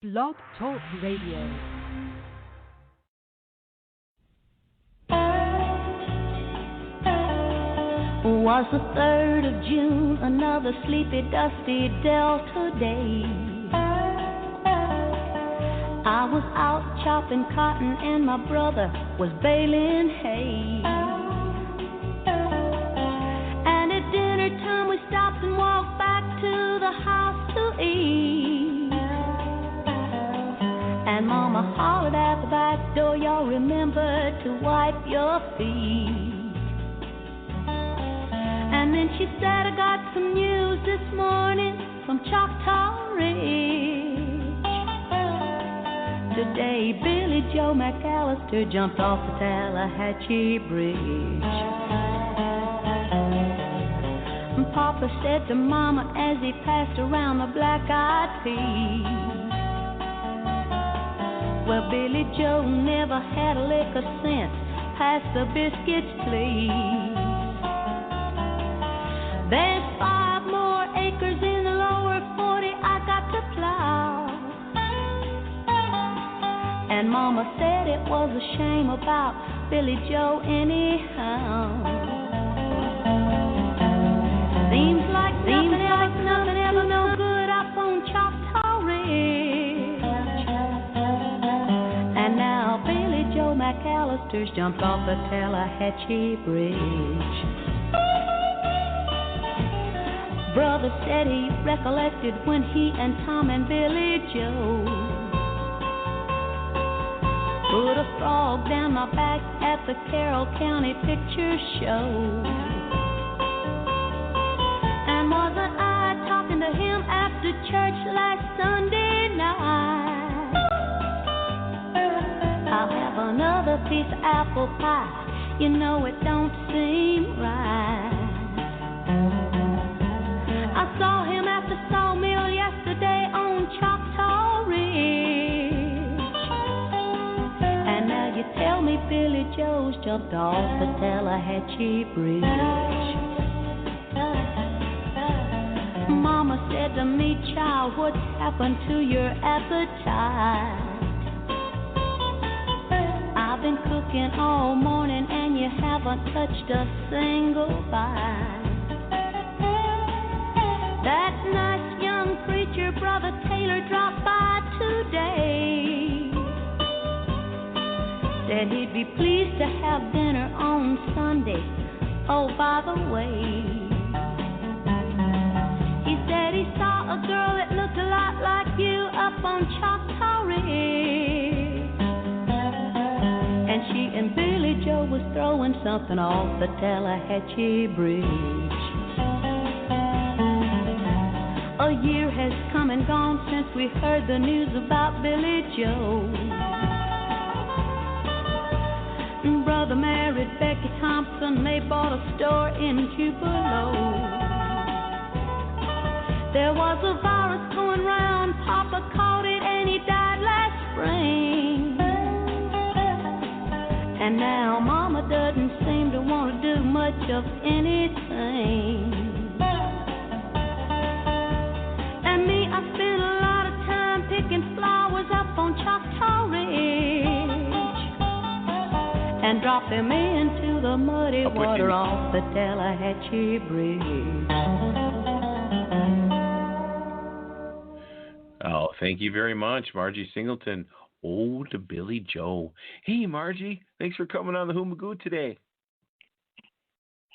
Blog Talk Radio. Was the 3rd of June, another sleepy, dusty Delta day. I was out chopping cotton and my brother was baling hay. And at dinner time we stopped and walked back to the house to eat. And Mama hollered at the back door, y'all remember to wipe your feet. And then she said, I got some news this morning from Choctaw Ridge. Today, Billy Joe McAllister jumped off the Tallahatchie Bridge. And Papa said to Mama as he passed around the black-eyed peas, well, Billy Joe never had a lick of sense. Pass the biscuits, please. There's 5 more acres in the lower 40 I got to plow. And Mama said it was a shame about Billy Joe anyhow. Seems like nothing ever no good up on Choctaw Ridge. And now Billy Joe McAllister's jumped off the Tallahatchie Bridge. Brother said he recollected when he and Tom and Billy Joe put a frog down my back at the Carroll County Picture Show. And wasn't I talking to him after church last Sunday night? I'll have another piece of apple pie. You know it don't seem right. I saw him at the sawmill yesterday on Choctaw Ridge. And now you tell me Billy Joe's jumped off the Tallahatchie Bridge. Mama said to me, child, what's happened to your appetite? I've been cooking all morning and you haven't touched a single bite. That nice young preacher, Brother Taylor, dropped by today. Said he'd be pleased to have dinner on Sunday. Oh, by the way, he said he saw a girl that looked a lot like you up on Choctaw Ridge. And she and Billy Joe was throwing something off the Tallahatchie Bridge. A year has come and gone since we heard the news about Billy Joe. Brother married Becky Thompson, they bought a store in Tupelo. There was a virus going round, Papa caught it and he died last spring. And now Mama doesn't seem to want to do much of anything. I spent a lot of time picking flowers up on Choctaw Ridge and dropped them into the muddy water off the Tallahatchie Bridge. Oh, thank you very much, Margie Singleton. Oh, to Billy Joe. Hey, Margie, thanks for coming on the Hoomagoo today.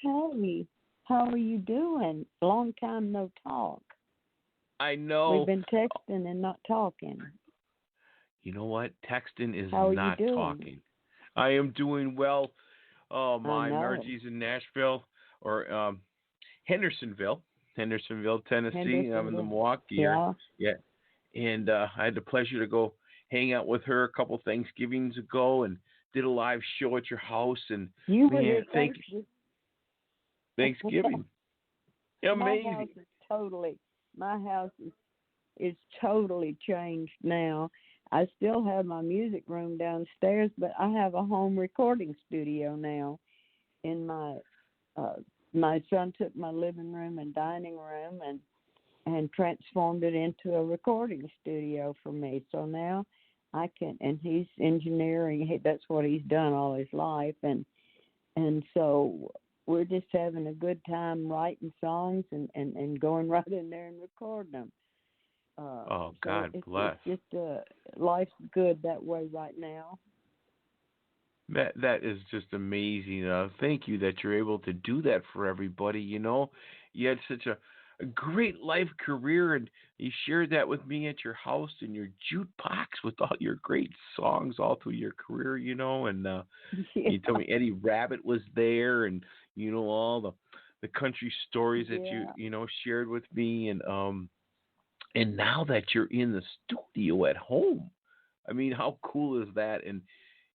Hey, how are you doing? Long time no talk. I know. We've been texting and not talking. You know what? Texting is How are not you doing? talking. I am doing well. Oh, my. Margie's in Nashville or Hendersonville, Tennessee. I'm in the Milwaukee area. Yeah. And I had the pleasure to go hang out with her a couple Thanksgivings ago and did a live show at your house. And you were here Thanksgiving. Amazing. My house is totally changed now. I still have my music room downstairs, but I have a home recording studio now. In my son took my living room and dining room, and and transformed it into a recording studio for me. So now I can, and he's engineering. That's what he's done all his life, and so we're just having a good time writing songs and going right in there and recording them. God bless. It's just life's good that way right now. That is just amazing. Thank you that you're able to do that for everybody. You had such a great life career, and you shared that with me at your house in your jukebox with all your great songs all through your career. And you told me Eddie Rabbit was there, and all the country stories that you shared with me, and now that you're in the studio at home, I mean, how cool is that? And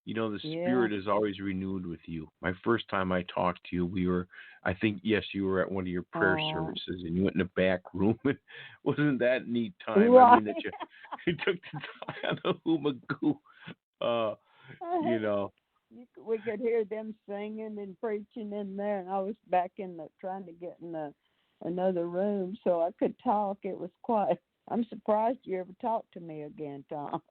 the spirit is always renewed with you. My first time I talked to you, you were at one of your prayer services, and you went in the back room. And wasn't that a neat time? Right. I mean, that you took the time on the Hoomagoo. We could hear them singing and preaching in there, and I was back trying to get in another room so I could talk. It was quite. I'm surprised you ever talked to me again, Tom.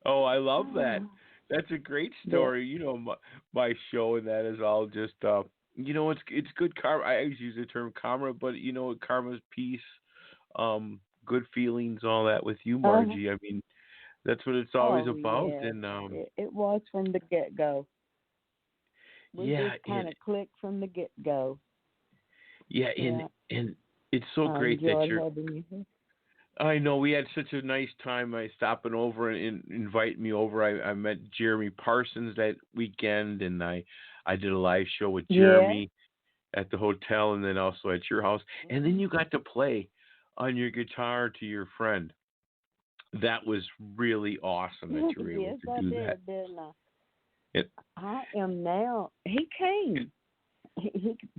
Oh, I love that. That's a great story. Yeah. My show, and that is all just, it's good karma. I always use the term karma, but karma's peace, good feelings, all that with you, Margie. I mean, that's what it's always about. Yes. And it was from the get-go. We just kind of clicked from the get-go. Yeah, and it's so great that you're. I know, we had such a nice time stopping over and inviting me over. I met Jeremy Parsons that weekend, and I did a live show with Jeremy at the hotel, and then also at your house. And then you got to play on your guitar to your friend. That was really awesome that you were able to do that. Yes, I did. I am now. He came.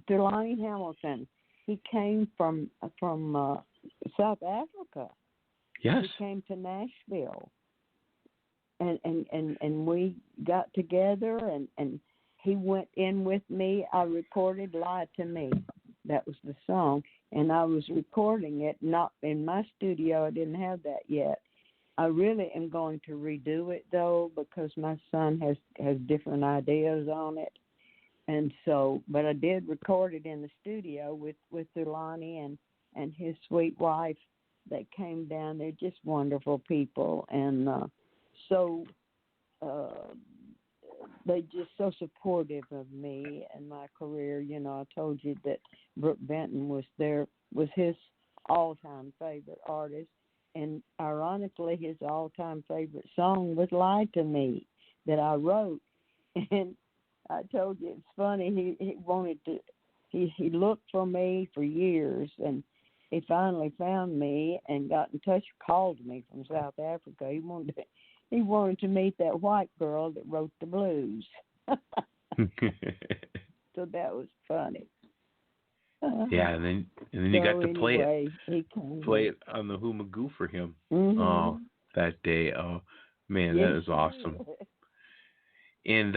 Delani Hamilton. He came from South Africa. Yes. He came to Nashville. And we got together, and he went in with me. I recorded Lie to Me. That was the song. And I was recording it, not in my studio. I didn't have that yet. I really am going to redo it, though, because my son has different ideas on it. And so, but I did record it in the studio with Delani and his sweet wife that came down. They're just wonderful people. And so they're just so supportive of me and my career. I told you that Brooke Benton was his all-time favorite artist. And ironically, his all-time favorite song was Lie to Me that I wrote. And I told you, it's funny, he wanted to, he looked for me for years, and he finally found me and got in touch, called me from South Africa. He wanted to meet that white girl that wrote the blues. So that was funny. Yeah, and then you got to play it on the Hoomagoo for him. Mm-hmm. That day. Oh man, that is awesome. And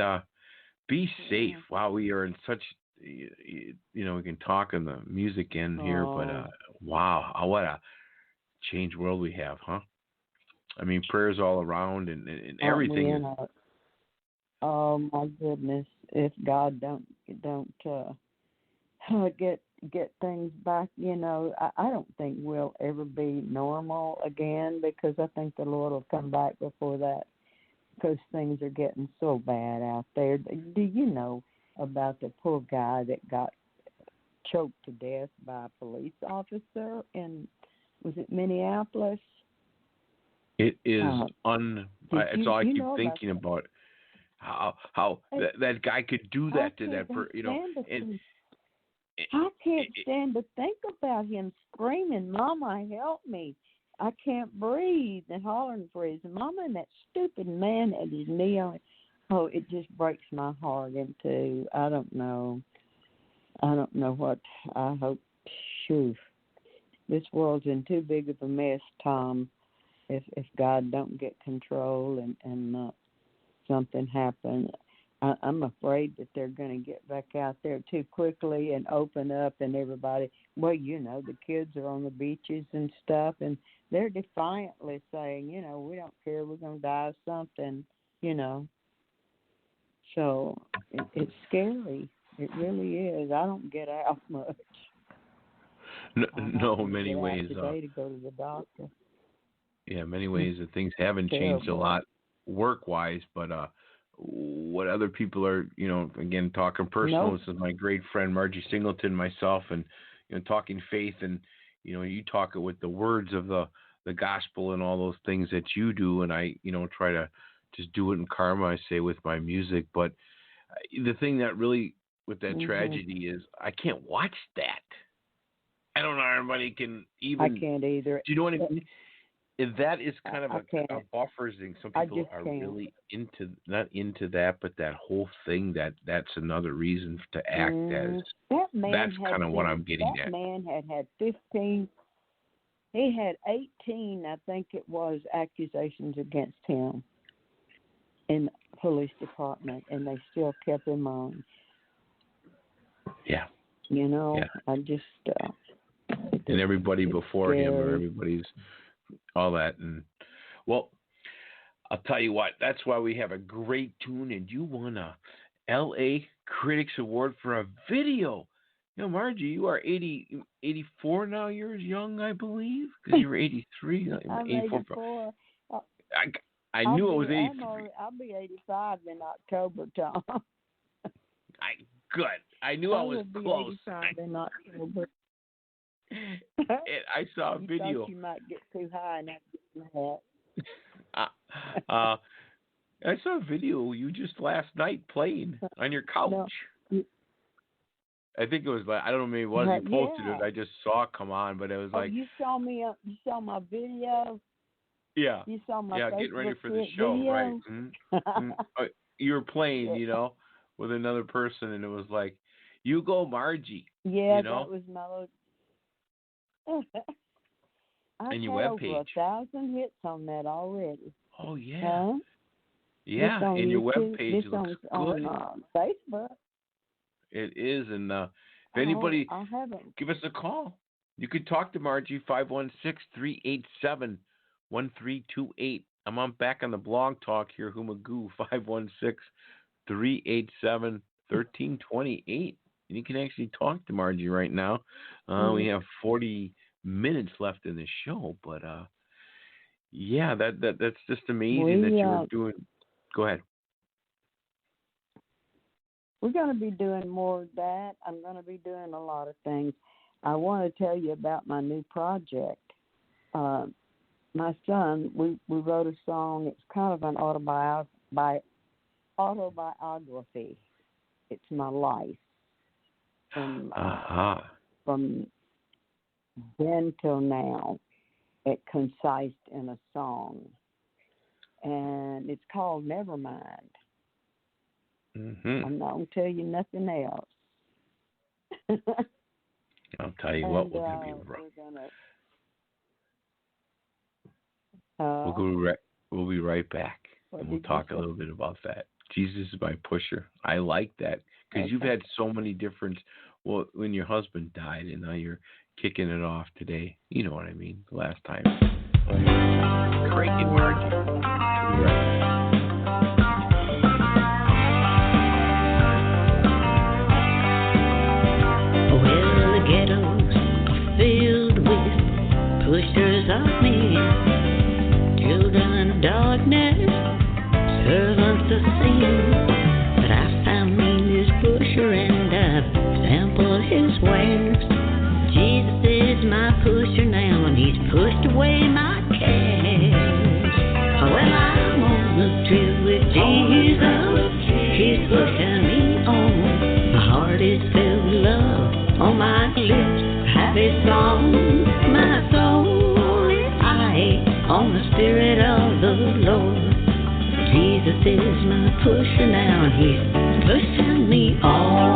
be safe. Wow, we are in such, we can talk on the music end here, but wow, what a changed world we have, huh? I mean, prayers all around and everything. Oh my goodness! If God don't get things back, I don't think we'll ever be normal again, because I think the Lord will come back before that, because things are getting so bad out there. Do you know about the poor guy that got choked to death by a police officer was it Minneapolis? It is it's all I keep thinking about. How that guy could do that to that person, I can't stand to think about him screaming, "Mama, help me! I can't breathe," and hollering for his mama, and that stupid man at his knee on it. Oh, it just breaks my heart in two. I don't know what. I hope. Shoo, this world's in too big of a mess, Tom. If God don't get control and something happen. I'm afraid that they're going to get back out there too quickly and open up, and everybody, well, the kids are on the beaches and stuff, and they're defiantly saying, we don't care, we're going to die of something, So it's scary. It really is. I don't get out much. No, many ways. Today to go to the doctor. Yeah, many ways that things haven't changed a lot work-wise, but what other people are, again, talking personal. This is my great friend Margie Singleton, myself, and talking faith, and you talk it with the words of the gospel and all those things that you do, and I try to just do it in karma, I say, with my music. But the thing that really with that tragedy is I can't watch that. I don't know how everybody can even. I can't either. Do you know what I mean? That is kind of a buffer thing. Some people are really not into that, but that whole thing, that's another reason to act as. That's kind of what I'm getting at. That man had 15. He had 18, I think it was, accusations against him in the police department, and they still kept him on. Yeah. I just. And everybody before him, or everybody's. All that. And well, I'll tell you what, that's why we have a great tune, and you won a LA Critics Award for a video. Margie, you are 84 now. You're young, I believe, because you were 83. I'm 84. I knew it was 83. I'll be 85 in October, Tom. Good. I knew I was close. 85 in October. I saw a video. Thought you might get too high and that. I saw a video you just last night playing on your couch. No. I think it was I don't know, maybe it wasn't you posted it. I just saw it come on, but it was like. You saw me. You saw my video. Yeah. You saw my Facebook getting ready for the show, video. right? Mm-hmm. You were playing, with another person, and it was like, "You go, Margie." Yeah, that was my little. And your I've webpage. Over 1,000 hits on that already. Oh yeah. Huh? Yeah, and your webpage looks good. On Facebook. It is, and if anybody, give us a call. You could talk to Margie 516-387-1328. I'm on back on the blog talk here, Humagoo 516-387-1328. And you can actually talk to Margie right now. We have 40 minutes left in the show, but that's just amazing that you're doing. Go ahead. We're going to be doing more of that. I'm going to be doing a lot of things. I want to tell you about my new project. My son, we wrote a song. It's kind of an autobiography. It's my life. From then till now, it concised in a song, and it's called Nevermind. I'm not going to tell you nothing else. I'll tell you what, we're going to be we'll be right back, and we'll talk a little bit about that. Jesus is my pusher. I like that. Because you've had so many different, when your husband died and now you're kicking it off today. You know what I mean, the last time. Craig and Margie. Well, the ghettos are filled with pushers of men, children of darkness, servants of sin. But I found me this pusher and I've sampled his wares. Jesus is my pusher now and he's pushed away my cares. Well, I'm on the trip with Jesus, he's pushing me on. My heart is filled with love, on my lips happy song. My soul is high on the Spirit of the Lord. Jesus is my pusher now, and he's pushing me on.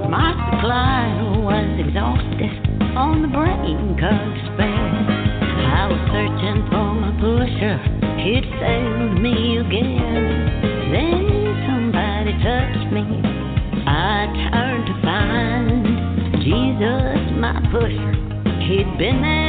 My supply was exhausted, on the brink of despair. I was searching for my pusher, he'd failed me pusher. He'd been there